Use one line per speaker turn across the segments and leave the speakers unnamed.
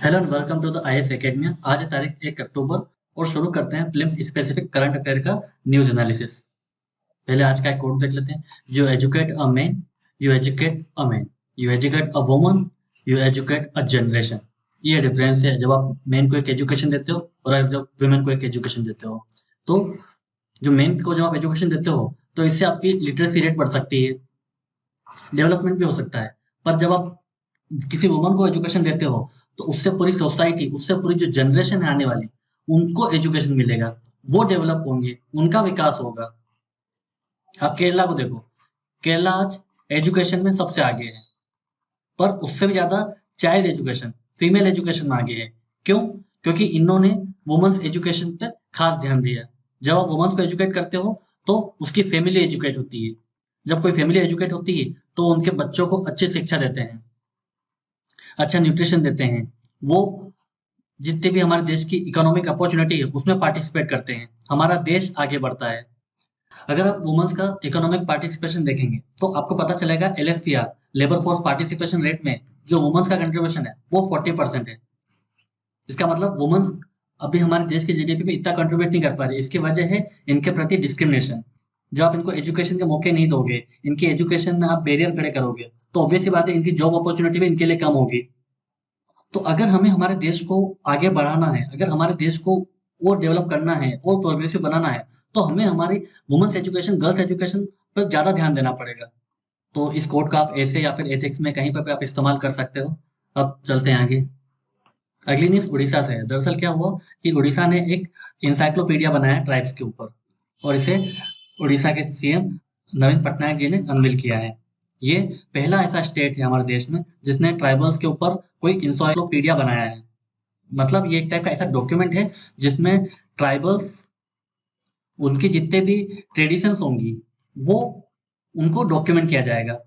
Hello and welcome to the IAS academy. आज है तारीख 1 अक्टूबर और शुरू करते हैं फिल्म स्पेसिफिक करंट अफेयर का न्यूज एनालिसिस। पहले आज का एक कोट देख लेते हैं। You educate a man, you educate a man, you educate a woman, you educate a generation. ये डिफरेंस है जब आप मैन को एक एजुकेशन देते हो और जब वुमेन को एक एजुकेशन देते हो। तो जो मैन को जब आप एजुकेशन देते हो तो इससे आपकी लिटरेसी रेट बढ़ सकती है, डेवलपमेंट भी हो सकता है। पर जब आप किसी वुमन को एजुकेशन देते हो तो उससे पूरी सोसाइटी, उससे पूरी जो जनरेशन है आने वाली, उनको एजुकेशन मिलेगा, वो डेवलप होंगे, उनका विकास होगा। आप केरला को देखो, केरला आज एजुकेशन में सबसे आगे है, पर उससे भी ज्यादा चाइल्ड एजुकेशन, फीमेल एजुकेशन में आगे है। क्यों? क्योंकि इन्होंने वुमेन्स एजुकेशन पे खास ध्यान दिया। जब आप वुमेन्स को एजुकेट करते हो तो उसकी फैमिली एजुकेट होती है। जब कोई फैमिली एजुकेट होती है तो उनके बच्चों को अच्छी शिक्षा देते हैं, अच्छा न्यूट्रिशन देते हैं। वो जितने भी हमारे देश की इकोनॉमिक अपॉर्चुनिटी है उसमें पार्टिसिपेट करते हैं, हमारा देश आगे बढ़ता है। अगर आप वुमेन्स का इकोनॉमिक पार्टिसिपेशन देखेंगे तो आपको पता चलेगा एलएफपीआर, लेबर फोर्स पार्टिसिपेशन रेट में जो वुमेन्स का कंट्रीब्यूशन है वो 40% है। इसका मतलब वुमेन्स अभी हमारे देश के जीडीपी में इतना कंट्रीब्यूट नहीं कर पा रही। इसकी वजह है इनके प्रति डिस्क्रिमिनेशन। जब आप इनको एजुकेशन के मौके नहीं दोगे, इनकी एजुकेशन में आप बैरियर खड़े करोगे, तो ऑब्वियस सी बात है इनकी जॉब अपॉर्चुनिटी भी इनके लिए कम होगी। तो अगर हमें हमारे देश को आगे बढ़ाना है, अगर हमारे देश को और डेवलप करना है और प्रोग्रेसिव बनाना है, तो हमें हमारी वुमेन्स एजुकेशन, गर्ल्स एजुकेशन पर ज़्यादा ध्यान देना पड़ेगा। तो इस कोड का आप ऐसे या फिर एथिक्स में कहीं पर भी आप इस्तेमाल कर सकते हो। अब चलते हैं आगे। अगली न्यूज़ उड़ीसा से है। दरअसल क्या हुआ कि उड़ीसा ने एक इंसाइक्लोपीडिया बनाया ट्राइब्स के ऊपर, और इसे उड़ीसा के सीएम नवीन पटनायक जी ने अनवील किया है। ये पहला ऐसा स्टेट है हमारे देश में जिसने ट्राइबल्स के ऊपर कोई इंसाइक्लोपीडिया बनाया है। मतलब ये एक टाइप का ऐसा डॉक्यूमेंट है जिसमें ट्राइबल्स, उनकी जितने भी ट्रेडिशंस होंगी, वो उनको डॉक्यूमेंट किया जाएगा।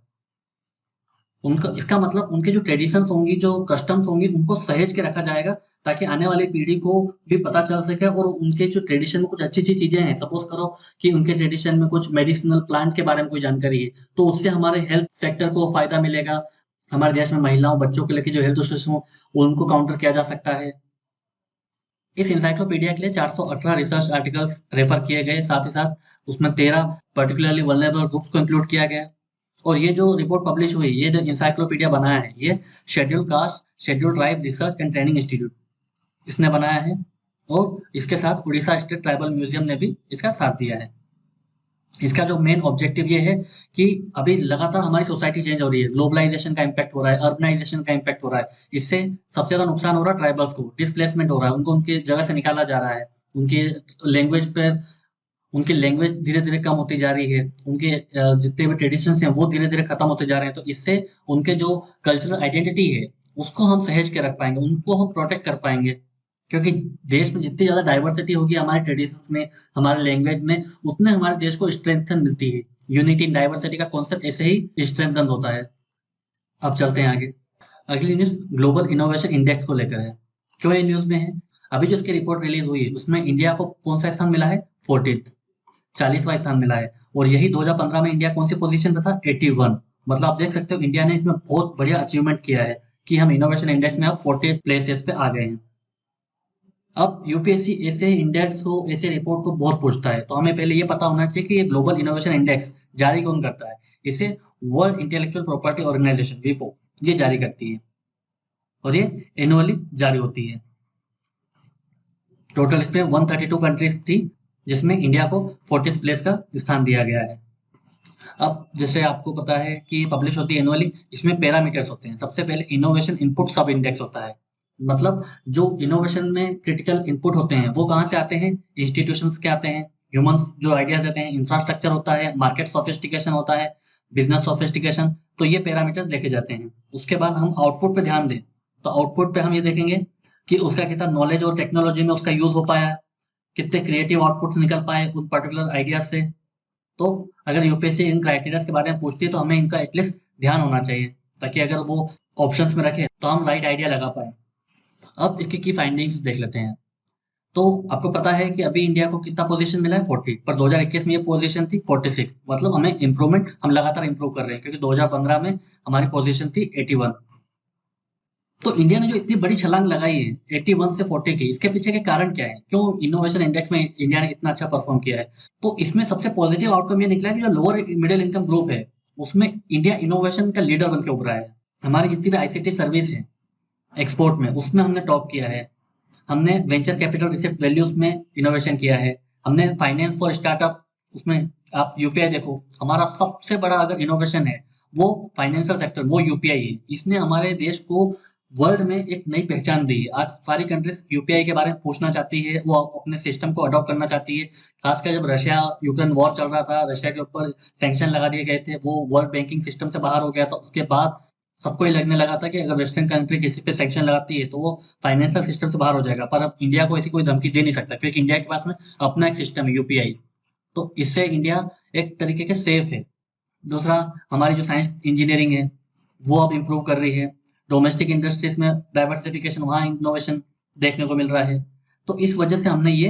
उनका इसका मतलब उनके जो ट्रेडिशंस होंगी, जो कस्टम्स होंगी, उनको सहेज के रखा जाएगा ताकि आने वाली पीढ़ी को भी पता चल सके। और उनके जो ट्रेडिशन में कुछ अच्छी अच्छी चीजें हैं, सपोज करो कि उनके ट्रेडिशन में कुछ मेडिसिनल प्लांट के बारे में कोई जानकारी है, तो उससे हमारे हेल्थ सेक्टर को फायदा मिलेगा। हमारे देश में महिलाओं, बच्चों के लेके जो हेल्थ इश्यूज हो उनको काउंटर किया जा सकता है। इस इंसाइक्लोपीडिया के लिए 418 रिसर्च आर्टिकल्स रेफर किए गए, साथ ही साथ उसमें 13 पर्टिकुलरली वल्नरेबल ग्रुप्स को इंक्लूड किया गया। और ये जो रिपोर्ट पब्लिश हुई, ये जो इंसाइक्लोपीडिया बनाया है, ये schedule caste, schedule tribe research and training institute इसने बनाया है। और इसके साथ उड़ीसा स्टेट ट्राइबल म्यूजियम ने भी इसका साथ दिया है। इसका जो मेन ऑब्जेक्टिव ये है कि अभी लगातार हमारी सोसाइटी चेंज हो रही है, ग्लोबलाइजेशन का इम्पैक्ट हो रहा है, अर्बनाइजेशन का इम्पैक्ट हो रहा है। इससे सबसे ज्यादा नुकसान हो रहा है ट्राइबल्स को, डिस्प्लेसमेंट हो रहा है, उनको उनकी जगह से निकाला जा रहा है। उनकी लैंग्वेज पर उनकी लैंग्वेज धीरे धीरे कम होती जा रही है, उनके जितने भी ट्रेडिशंस हैं वो धीरे धीरे खत्म होते जा रहे हैं। तो इससे उनके जो कल्चरल आइडेंटिटी है उसको हम सहेज के रख पाएंगे, उनको हम प्रोटेक्ट कर पाएंगे। क्योंकि देश में जितनी ज्यादा डाइवर्सिटी होगी हमारे ट्रेडिशंस में, हमारे लैंग्वेज में, उतने हमारे देश को स्ट्रेंथन मिलती है। यूनिटी इन डाइवर्सिटी का कॉन्सेप्ट ऐसे ही स्ट्रेंथन होता है। अब चलते हैं आगे। अगली न्यूज ग्लोबल इनोवेशन इंडेक्स को लेकर है। क्यों ये न्यूज में है? अभी जो इसकी रिपोर्ट रिलीज हुई है उसमें इंडिया को कौन सा स्थान मिला है? 40th, 40वां स्थान मिला है। और यही 2015 में इंडिया कौन सी पोजीशन पे था? 81। मतलब आप देख सकते हो इंडिया ने इसमें बहुत बढ़िया अचीवमेंट किया है कि हम इनोवेशन इंडेक्स में अब 40 प्लेसेस पे आ गए हैं। अब यूपीएससी ऐसे इंडेक्स को, ऐसे रिपोर्ट को बहुत पूछता है, तो हमें पहले ये पता होना चाहिए कि ये ग्लोबल इनोवेशन इंडेक्स जारी कौन करता है। इसे वर्ल्ड इंटेलेक्चुअल प्रॉपर्टी ऑर्गेनाइजेशन, विपो, ये जारी करती है और ये एनुअली जारी होती है। टोटल इसमें 132 कंट्रीज थी जिसमें इंडिया को 40th प्लेस का स्थान दिया गया है। अब जैसे आपको पता है कि पब्लिश होती है एनुअली, इसमें पैरामीटर्स होते हैं। सबसे पहले इनोवेशन इनपुट सब इंडेक्स होता है। मतलब जो इनोवेशन में क्रिटिकल इनपुट होते हैं वो कहाँ से आते हैं? इंस्टीट्यूशंस के आते हैं, ह्यूमंस जो आइडियाज देते हैं, इंफ्रास्ट्रक्चर होता है, मार्केट सोफिस्टिकेशन होता है, बिजनेस सोफिस्टिकेशन। तो ये पैरामीटर देखे जाते हैं। उसके बाद हम आउटपुट पे ध्यान दें तो आउटपुट पे हम ये देखेंगे कि उसका कितना नॉलेज और टेक्नोलॉजी में उसका यूज हो पाया है, कितने क्रिएटिव आउटपुट निकल पाए उन पर्टिकुलर आइडियाज से। तो अगर यूपीएससी इन क्राइटेरिया के बारे में पूछती है तो हमें इनका एटलीस्ट ध्यान होना चाहिए, ताकि अगर वो ऑप्शंस में रखे तो हम राइट आइडिया लगा पाए। अब इसकी की फाइंडिंग्स देख लेते हैं। तो आपको पता है कि अभी इंडिया को कितना पोजीशन मिला है? 40, पर 2021 में ये पोजीशन थी 46। मतलब हमें इंप्रूवमेंट, हम लगातार इंप्रूव कर रहे हैं, क्योंकि 2015 में हमारी पोजीशन थी 81। तो इंडिया ने जो इतनी बड़ी छलांग लगाई है 81 से 40 की, इसके पीछे के कारण क्या है? क्यों इनोवेशन इंडेक्स में इंडिया ने इतना अच्छा परफॉर्म किया है? तो इसमें सबसे पॉजिटिव आउटकम ये निकला है कि जो लोअर मिडिल इनकम ग्रुप है, उसमें इंडिया इनोवेशन का लीडर बन के उभरा है। हमारी जितनी भी आईसीटी सर्विस है एक्सपोर्ट में, उसमें हमने टॉप किया है। हमने वेंचर कैपिटल रिसिप्ट वैल्यूज में इनोवेशन किया है। हमने फाइनेंस फॉर स्टार्टअप, उसमें आप यूपीआई देखो, हमारा सबसे बड़ा अगर इनोवेशन है वो फाइनेंशियल सेक्टर, वो यूपीआई है। इसने हमारे देश को वर्ल्ड में एक नई पहचान दी है। आज सारी कंट्रीज यूपीआई के बारे में पूछना चाहती है, वो अपने सिस्टम को अडॉप्ट करना चाहती है। खासकर जब रशिया यूक्रेन वॉर चल रहा था, रशिया के ऊपर सैंक्शन लगा दिए गए थे, वो वर्ल्ड बैंकिंग सिस्टम से बाहर हो गया था। उसके बाद सबको ये लगने लगा था कि अगर वेस्टर्न कंट्री किसी पे सैंक्शन लगाती है तो वो फाइनेंशियल सिस्टम से बाहर हो जाएगा। पर अब इंडिया को ऐसी कोई धमकी दे नहीं सकता, क्योंकि इंडिया के पास में अपना एक सिस्टम है यूपीआई। तो इससे इंडिया एक तरीके के सेफ है। दूसरा, हमारी जो साइंस इंजीनियरिंग है वो अब इम्प्रूव कर रही है। डोमेस्टिक इंडस्ट्रीज में डाइवर्सिफिकेशन, वहाँ इनोवेशन देखने को मिल रहा है। तो इस वजह से हमने ये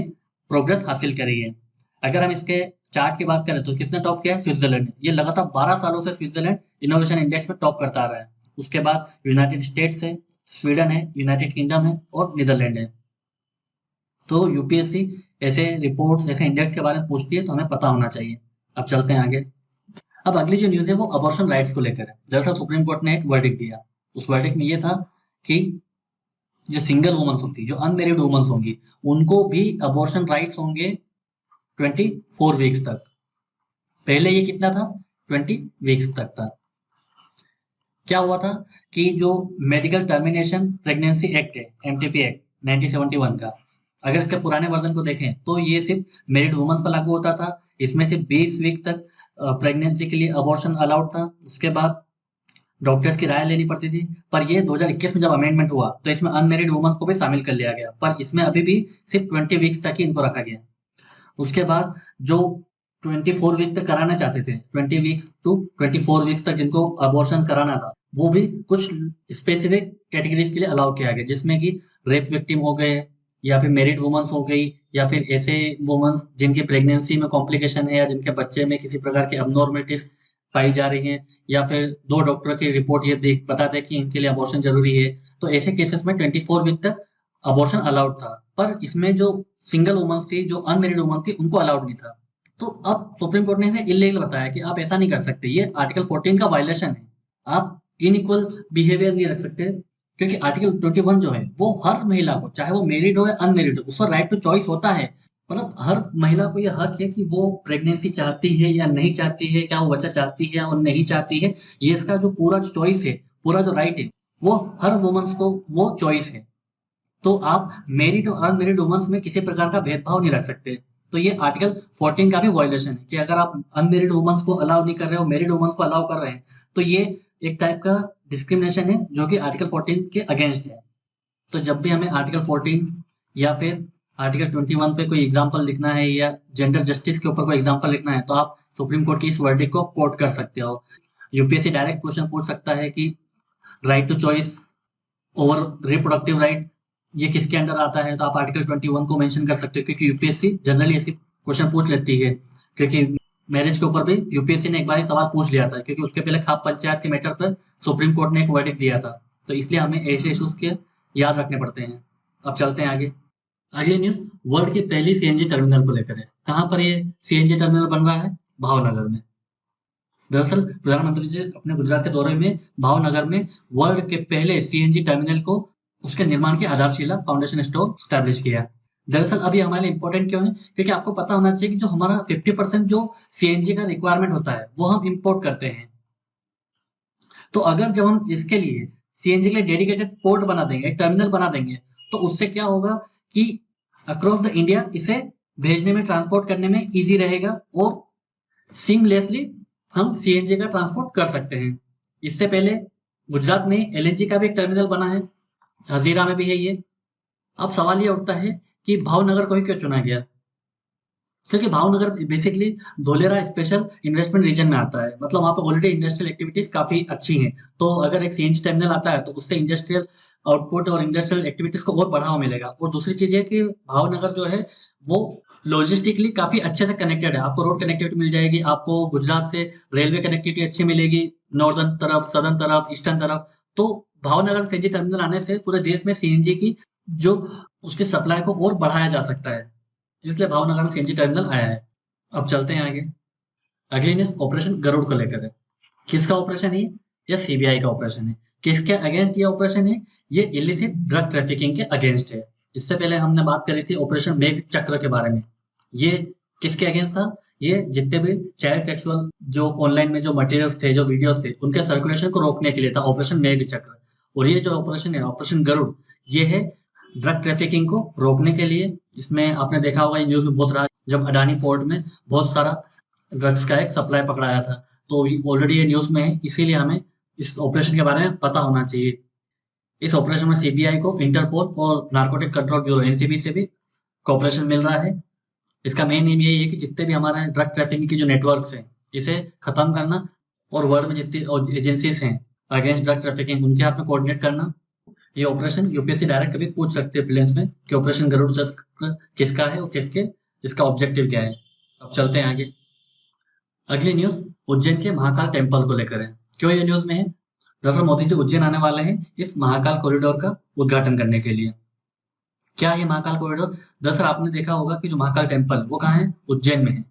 प्रोग्रेस हासिल करी है। अगर हम इसके चार्ट की बात करें तो किसने टॉप किया है? स्विट्जरलैंड। ये लगातार 12 सालों से स्विट्जरलैंड इनोवेशन इंडेक्स में टॉप करता आ रहा है। उसके बाद यूनाइटेड स्टेट्स है, स्वीडन है, यूनाइटेड किंगडम है और नीदरलैंड है। तो यूपीएससी ऐसे रिपोर्ट्स, ऐसे इंडेक्स के बारे में पूछती है तो हमें पता होना चाहिए। अब चलते हैं आगे। अब अगली जो न्यूज़ है वो अबॉर्शन राइट्स को लेकर है। दरअसल सुप्रीम कोर्ट ने एक वर्डिक्ट दिया। उस वर्डिक्ट में ये था कि जो सिंगल वुमन्स होती, जो अनमेरिड वुमन्स होंगी, उनको भी अबॉर्शन राइट्स होंगे 24 वीक्स तक। पहले ये कितना था? 20 वीक्स तक था। क्या हुआ था कि जो मेडिकल टर्मिनेशन प्रेगनेंसी एक्ट है, एमटीपी एक्ट 1971 का, अगर इसके पुराने वर्जन को देखें तो ये सिर्फ मेरिड वुमेन्स पर लागू होता था। इसमें से 20 वीक तक प्रेगनेंसी के लिए अबॉर्शन अलाउड था। उसके बाद डॉक्टर्स की राय लेनी पड़ती थी। पर ये 2021 में जब अमेंडमेंट हुआ तो इसमें अनमेरिड वुमन को भी शामिल कर लिया गया, पर इसमें अभी भी सिर्फ 20 वीक्स तक ही इनको रखा गया। उसके बाद जो 24 वीक तक कराना चाहते थे, 20 वीक्स टू 24 वीक्स तक जिनको अबॉर्शन कराना था, वो भी कुछ स्पेसिफिक कैटेगरीज के लिए अलाउ किया गया, जिसमें कि रेप विक्टिम हो गए, या फिर मैरिड वुमेन्स हो गई, या फिर ऐसे वुमेन्स जिनकी प्रेगनेंसी में कॉम्प्लिकेशन है या जिनके बच्चे में किसी प्रकार की अबनॉर्मलिटीज पाई जा रही हैं, या फिर दो डॉक्टर की रिपोर्ट ये देख बता दे कि इनके लिए अबॉर्शन जरूरी है। तो ऐसे केसेस में 24 वीक तक अबॉर्शन अलाउड था। पर इसमें जो सिंगल वुमन्स थी, जो अनमेरिड वुमन थी, उनको अलाउड नहीं था। तो अब सुप्रीम कोर्ट ने इसे इलीगल बताया कि आप ऐसा नहीं कर सकते, ये आर्टिकल 14 का वायलेशन है। आप इनइक्वल बिहेवियर नहीं रख सकते, क्योंकि आर्टिकल 21 जो है वो हर महिला को, चाहे वो मैरिड हो या अनमेरिड हो, उसका राइट टू चॉइस होता है। मतलब हर महिला को यह हक है कि वो प्रेगनेंसी चाहती है या नहीं चाहती है, क्या वो बच्चा चाहती है और नहीं चाहती है। ये इसका जो पूरा चॉइस है, पूरा जो राइट है, वो हर वुमन्स को वो चॉइस है। तो आप मेरिड और अनमेरिड वुमेन्स में किसी प्रकार का भेदभाव नहीं रख सकते। तो ये आर्टिकल 14 का भी वायलेशन है कि अगर आप अनमेरिड वुमेन्स को अलाउ नहीं कर रहे हो, मेरिड वुमेन्स को अलाउ कर रहे हैं, तो ये एक टाइप का डिस्क्रिमिनेशन है जो कि आर्टिकल 14 के अगेंस्ट है। तो जब भी हमें आर्टिकल 14 या फिर आर्टिकल 21 पे कोई एग्जाम्पल लिखना है या जेंडर जस्टिस के ऊपर कोई एग्जाम्पल लिखना है, तो आप सुप्रीम कोर्ट की इस वर्डिक्ट को कोट कर सकते हो। यूपीएससी डायरेक्ट क्वेश्चन पूछ सकता है कि right to choice over reproductive right ये किसके अंडर आता है, तो आप आर्टिकल 21 को मेंशन कर सकते हो, क्योंकि यूपीएससी जनरली ऐसी क्वेश्चन पूछ लेती है। क्योंकि मैरिज के ऊपर भी यूपीएससी ने एक बार ही सवाल पूछ लिया था, क्योंकि उसके पहले खाप पंचायत के मैटर पर सुप्रीम कोर्ट ने एक वर्डिक्ट दिया था। तो इसलिए हमें ऐसे इशूज के याद रखने पड़ते हैं। अब चलते हैं आगे। अगली न्यूज वर्ल्ड की पहली सीएनजी टर्मिनल को लेकर है। कहाँ पर ये सीएनजी टर्मिनल बन रहा है? भावनगर में। दरअसल प्रधानमंत्री जी अपने गुजरात के दौरे में भावनगर में वर्ल्ड के पहले सीएनजी टर्मिनल को, उसके निर्माण की आधारशिला, फाउंडेशन स्टोन स्टैब्लिश किया। दरअसल अब ये हमारे लिए इंपॉर्टेंट क्यों है? क्योंकि आपको पता होना चाहिए कि जो हमारा 50% जो सीएनजी का रिक्वायरमेंट होता है वो हम इंपोर्ट करते हैं। तो अगर जब हम इसके लिए सीएनजी के लिए डेडिकेटेड पोर्ट बना देंगे, एक टर्मिनल बना देंगे, तो उससे क्या होगा कि अक्रॉस द इंडिया इसे भेजने में, ट्रांसपोर्ट करने में इजी रहेगा और सीमलेसली हम सीएनजी का ट्रांसपोर्ट कर सकते हैं। इससे पहले गुजरात में एलएनजी का भी एक टर्मिनल बना है, हजीरा में भी है ये। अब सवाल ये उठता है कि भावनगर को ही क्यों चुना गया? क्योंकि Bhavnagar basically Dholera special investment region में आता है। मतलब वहाँ पे ऑलरेडी इंडस्ट्रियल एक्टिविटीज काफी अच्छी हैं। तो अगर एक सीएनजी टर्मिनल आता है तो उससे इंडस्ट्रियल आउटपुट और इंडस्ट्रियल एक्टिविटीज को और बढ़ावा मिलेगा। और दूसरी चीज ये कि भावनगर जो है वो लॉजिस्टिकली काफी अच्छे से कनेक्टेड है। आपको रोड कनेक्टिविटी मिल जाएगी, आपको गुजरात से रेलवे कनेक्टिविटी अच्छी मिलेगी, नॉर्दर्न तरफ, सदर्न तरफ, ईस्टर्न तरफ। तो भावनगर में सीएनजी टर्मिनल आने से पूरे देश में सीएनजी की जो उसकी सप्लाई को और बढ़ाया जा सकता है, इसलिए भावनगर में सीएनजी टर्मिनल आया है। अब चलते हैं आगे। अगली न्यूज ऑपरेशन गरुड़ को लेकर है। किसका ऑपरेशन है? ये सीबीआई का ऑपरेशन है। किसके अगेंस्ट ये ऑपरेशन है? ये इलिसिट ड्रग ट्रैफिकिंग के अगेंस्ट है। इससे पहले हमने बात करी थी ऑपरेशन मेघ चक्र के बारे में। ये किसके अगेंस्ट था? ये जितने भी चाइल्ड सेक्सुअल जो ऑनलाइन में जो मटेरियल्स थे, जो वीडियोस थे, उनके सर्कुलेशन को रोकने के लिए था ऑपरेशन मेघ चक्र। और ये जो ऑपरेशन है ऑपरेशन गरुड़, ये है ड्रग ट्रैफिकिंग को रोकने के लिए। इसमें आपने देखा होगा, न्यूज में बहुत रहा, जब अडानी पोर्ट में बहुत सारा ड्रग्स का एक सप्लाई पकड़ाया था, तो ऑलरेडी ये न्यूज में है, इसीलिए हमें इस ऑपरेशन के बारे में पता होना चाहिए। इस ऑपरेशन में सीबीआई को इंटरपोल और नार्कोटिक कंट्रोल ब्यूरो एनसीबी से भी कोऑपरेशन मिल रहा है। इसका मेन एम यही है कि जितने भी हमारे ड्रग ट्रैफिकिंग के जो नेटवर्क्स हैं, इसे खत्म करना, और वर्ल्ड में जितनी एजेंसीज हैं अगेंस्ट ड्रग ट्रैफिकिंग, उनके हाथ में कोऑर्डिनेट करना। ये ऑपरेशन यूपीएससी डायरेक्ट कभी पूछ सकते हैं प्रीलिम्स में कि ऑपरेशन गरुड़ चक्र किसका है और किसके इसका ऑब्जेक्टिव क्या है। अब चलते हैं आगे। अगली न्यूज उज्जैन के महाकाल टेम्पल को लेकर है। क्यों ये न्यूज में है? दरअसल मोदी जी उज्जैन आने वाले हैं इस महाकाल कॉरिडोर का उद्घाटन करने के लिए। क्या ये महाकाल कॉरिडोर? दरअसल आपने देखा होगा कि जो महाकाल टेम्पल वो कहाँ है? उज्जैन में है।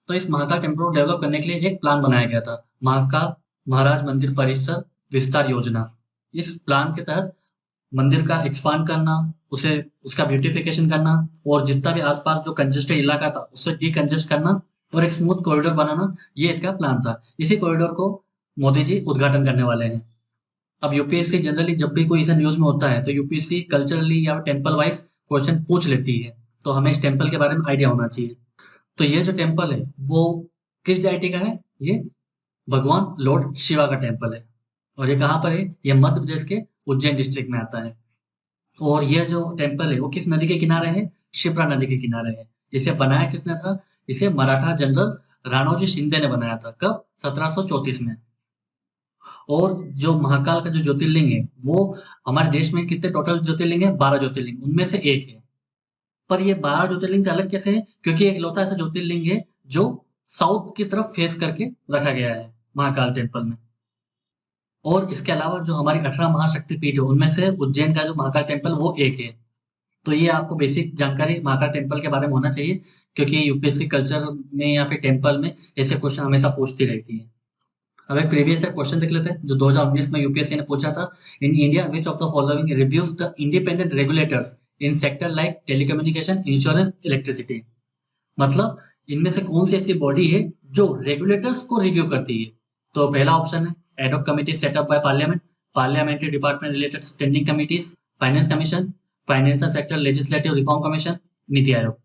तो इस महाकाल टेम्पल को डेवलप करने के लिए एक प्लान बनाया गया था, महाकाल महाराज मंदिर परिसर विस्तार योजना। इस प्लान के तहत मंदिर का एक्सपांड करना, उसे उसका ब्यूटिफिकेशन करना, और जितना भी आसपास जो कंजेस्टेड इलाका था उससे डीकंजेस्ट करना और एक स्मूथ कॉरिडोर बनाना, ये इसका प्लान था। इसी कॉरिडोर को मोदी जी उद्घाटन करने वाले हैं। अब यूपीएससी जनरली जब भी कोई ऐसा न्यूज में होता है तो यूपीएससी कल्चरली या टेम्पल वाइज क्वेश्चन पूछ लेती है, तो हमें इस टेम्पल के बारे में आइडिया होना चाहिए। तो ये जो टेम्पल है वो किस डायटी का है? ये भगवान लॉर्ड शिवा का टेम्पल है। और ये कहाँ पर है? ये मध्य प्रदेश के उज्जैन डिस्ट्रिक्ट में आता है। और ये जो टेम्पल है वो किस नदी के किनारे है? शिप्रा नदी के किनारे है। इसे बनाया किसने था? इसे मराठा जनरल राणोजी शिंदे ने बनाया था। कब? 1734 में। और जो महाकाल का जो ज्योतिर्लिंग है वो हमारे देश में कितने टोटल ज्योतिर्लिंग है? 12 ज्योतिर्लिंग, उनमें से एक है। पर ये 12 ज्योतिर्लिंग से अलग कैसे है? क्योंकि एक लौता ऐसा ज्योतिर्लिंग है जो साउथ की तरफ फेस करके रखा गया है महाकाल टेम्पल में। और इसके अलावा जो हमारी 18 महाशक्ति पीठ है उनमें से उज्जैन का जो महाकाल टेम्पल वो एक है। तो ये आपको बेसिक जानकारी महाकाल टेम्पल के बारे में होना चाहिए, क्योंकि यूपीएससी कल्चर में या फिर टेम्पल में ऐसे क्वेश्चन हमेशा पूछती रहती है। अब एक प्रीवियस क्वेश्चन देख लेते हैं जो 2019 में यूपीएससी ने पूछा था। In India which of the following reviews the independent regulators in sector like telecommunication, insurance, electricity. मतलब इनमें से कौन सी ऐसी बॉडी है जो रेगुलेटर्स को रिव्यू करती है? तो पहला ऑप्शन है ad hoc committee setup by parliament, parliamentary department related standing committees, finance commission, financial sector legislative reform commission, NITI Aayog.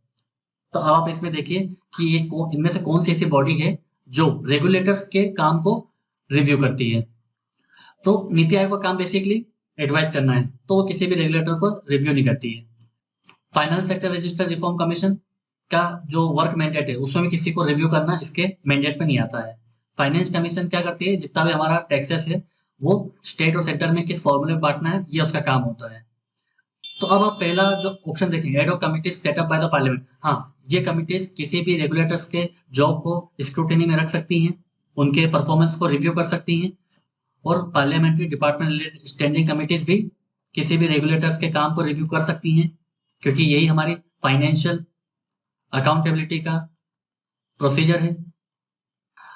तो अब आप इसमें देखिए कि ये इनमें से कौन सी ऐसी बॉडी है जो रेगुलेटर्स के काम को रिव्यू करती है। तो नीति आयोग का काम बेसिकली एडवाइस करना है, तो वो किसी भी रेगुलेटर को रिव्यू नहीं करती है। Finance sector register reform commission का जो वर्क मैंडेट है उसमें भी किसी को रिव्यू करना इसके मैंडेट में नहीं आता है। फाइनेंस कमीशन क्या करती है? जितना भी हमारा टैक्सेस है वो स्टेट और सेंटर में किस फॉर्मूले में बांटना है, ये उसका काम होता है। तो अब आप पहला जो ऑप्शन देखेंगे ad hoc committees set up by the parliament. हाँ, ये कमिटीज किसी भी रेगुलेटर्स के जॉब को स्क्रूटिनी में रख सकती हैं, उनके परफॉर्मेंस को रिव्यू कर सकती हैं। और parliamentary department related standing committees भी किसी भी रेगुलेटर्स के काम को रिव्यू कर सकती हैं, क्योंकि यही हमारी फाइनेंशियल अकाउंटेबिलिटी का प्रोसीजर है।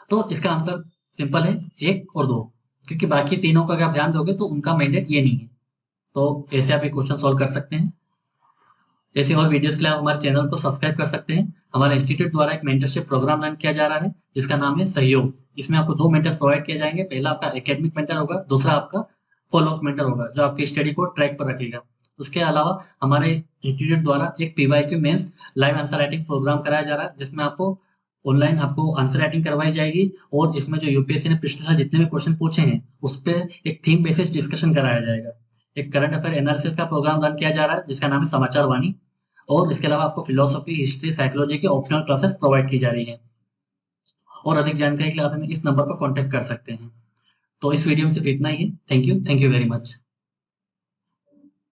तो इसका आंसर सिंपल है 1 और 2, क्योंकि बाकी तीनों का अगर आप ध्यान दोगे तो उनका मैंडेट ये नहीं है। तो ऐसे आप ये क्वेश्चन सॉल्व कर सकते हैं। ऐसे और वीडियोस के लिए आप हमारे चैनल को सब्सक्राइब कर सकते हैं। हमारे इंस्टीट्यूट द्वारा एक मेंटरशिप प्रोग्राम रन किया जा रहा है जिसका नाम है सहयोग। इसमें आपको 2 मेंटर्स प्रोवाइड किए जाएंगे। पहला आपका एकेडमिक मेंटर होगा, दूसरा आपका फॉलोअप मेंटर होगा जो आपकी स्टडी को ट्रैक पर रखेगा। उसके अलावा हमारे इंस्टीट्यूट द्वारा एक PYQ mains live answer writing program कराया जा रहा है, जिसमें आपको ऑनलाइन आपको आंसर राइटिंग करवाई जाएगी। और इसमें जो यूपीएससी ने पिछले साल जितने भी क्वेश्चन पूछे हैं उस पर एक थीम बेसिस डिस्कशन कराया जाएगा। एक करंट अफेयर एनालिसिस का प्रोग्राम रन किया जा रहा है जिसका नाम है समाचार वाणी। और इसके अलावा आपको फिलोसफी, हिस्ट्री, साइकोलॉजी की ऑप्शनल क्लासेस प्रोवाइड की जा रही है। और अधिक जानकारी के लिए आप हमें इस नंबर पर कॉन्टैक्ट कर सकते हैं। तो इस वीडियो में सिर्फ इतना ही है। Thank you very much.